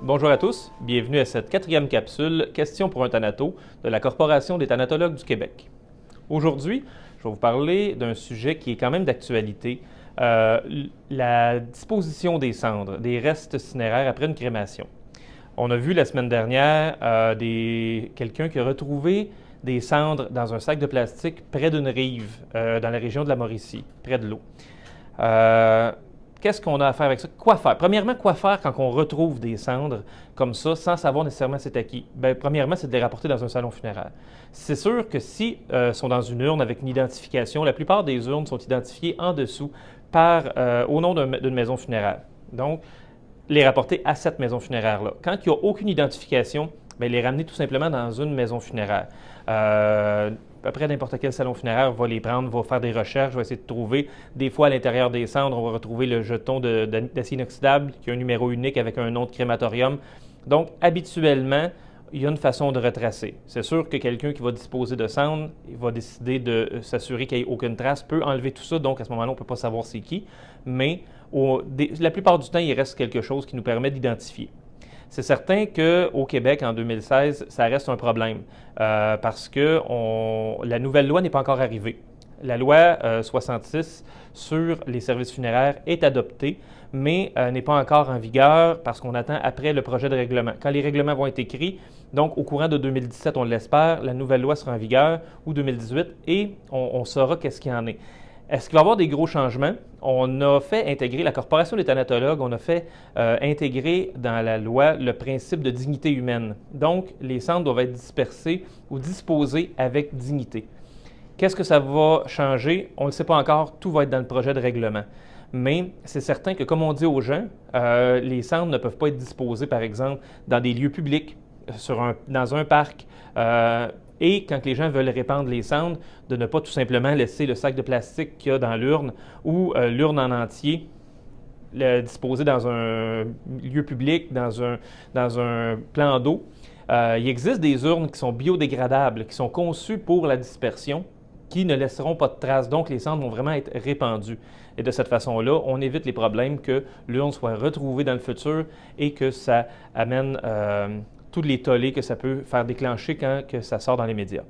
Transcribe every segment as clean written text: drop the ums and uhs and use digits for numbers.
Bonjour à tous, bienvenue à cette quatrième capsule « Questions pour un thanato » de la Corporation des thanatologues du Québec. Aujourd'hui, je vais vous parler d'un sujet qui est quand même d'actualité, la disposition des cendres, des restes cinéraires après une crémation. On a vu la semaine dernière quelqu'un qui a retrouvé des cendres dans un sac de plastique près d'une rive, dans la région de la Mauricie, près de l'eau. Qu'est-ce qu'on a à faire avec ça? Quoi faire? Premièrement, quoi faire quand on retrouve des cendres comme ça, sans savoir nécessairement c'est à qui? Bien, premièrement, c'est de les rapporter dans un salon funéraire. C'est sûr que si sont dans une urne avec une identification, la plupart des urnes sont identifiées en dessous au nom d'une maison funéraire. Donc, les rapporter à cette maison funéraire-là. Quand il n'y a aucune identification, bien, les ramener tout simplement dans une maison funéraire. À peu près n'importe quel salon funéraire va les prendre, va faire des recherches, va essayer de trouver. Des fois, à l'intérieur des cendres, on va retrouver le jeton d'acier inoxydable qui a un numéro unique avec un nom de crématorium. Donc, habituellement, il y a une façon de retracer. C'est sûr que quelqu'un qui va disposer de cendres, il va décider de s'assurer qu'il n'y ait aucune trace, peut enlever tout ça, donc à ce moment-là, on ne peut pas savoir c'est qui. Mais la plupart du temps, il reste quelque chose qui nous permet d'identifier. C'est certain qu'au Québec, en 2016, ça reste un problème parce que la nouvelle loi n'est pas encore arrivée. La loi 66 sur les services funéraires est adoptée, mais n'est pas encore en vigueur parce qu'on attend après le projet de règlement. Quand les règlements vont être écrits, donc au courant de 2017, on l'espère, la nouvelle loi sera en vigueur, ou 2018, et on saura qu'est-ce qu'il y en est. Est-ce qu'il va y avoir des gros changements? On a fait intégrer, la Corporation des thanatologues, on a fait intégrer dans la loi le principe de dignité humaine. Donc, les cendres doivent être dispersés ou disposés avec dignité. Qu'est-ce que ça va changer? On ne le sait pas encore, tout va être dans le projet de règlement. Mais c'est certain que, comme on dit aux gens, les cendres ne peuvent pas être disposées, par exemple, dans des lieux publics, dans un parc, et quand les gens veulent répandre les cendres, de ne pas tout simplement laisser le sac de plastique qu'il y a dans l'urne ou l'urne en entier disposée dans un lieu public, dans un plan d'eau. Il existe des urnes qui sont biodégradables, qui sont conçues pour la dispersion, qui ne laisseront pas de traces. Donc, les cendres vont vraiment être répandues. Et de cette façon-là, on évite les problèmes que l'urne soit retrouvée dans le futur et que ça amène tous les tollés que ça peut faire déclencher quand ça sort dans les médias.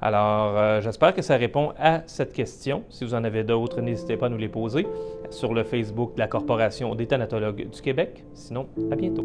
Alors, j'espère que ça répond à cette question. Si vous en avez d'autres, n'hésitez pas à nous les poser sur le Facebook de la Corporation des thanatologues du Québec. Sinon, à bientôt.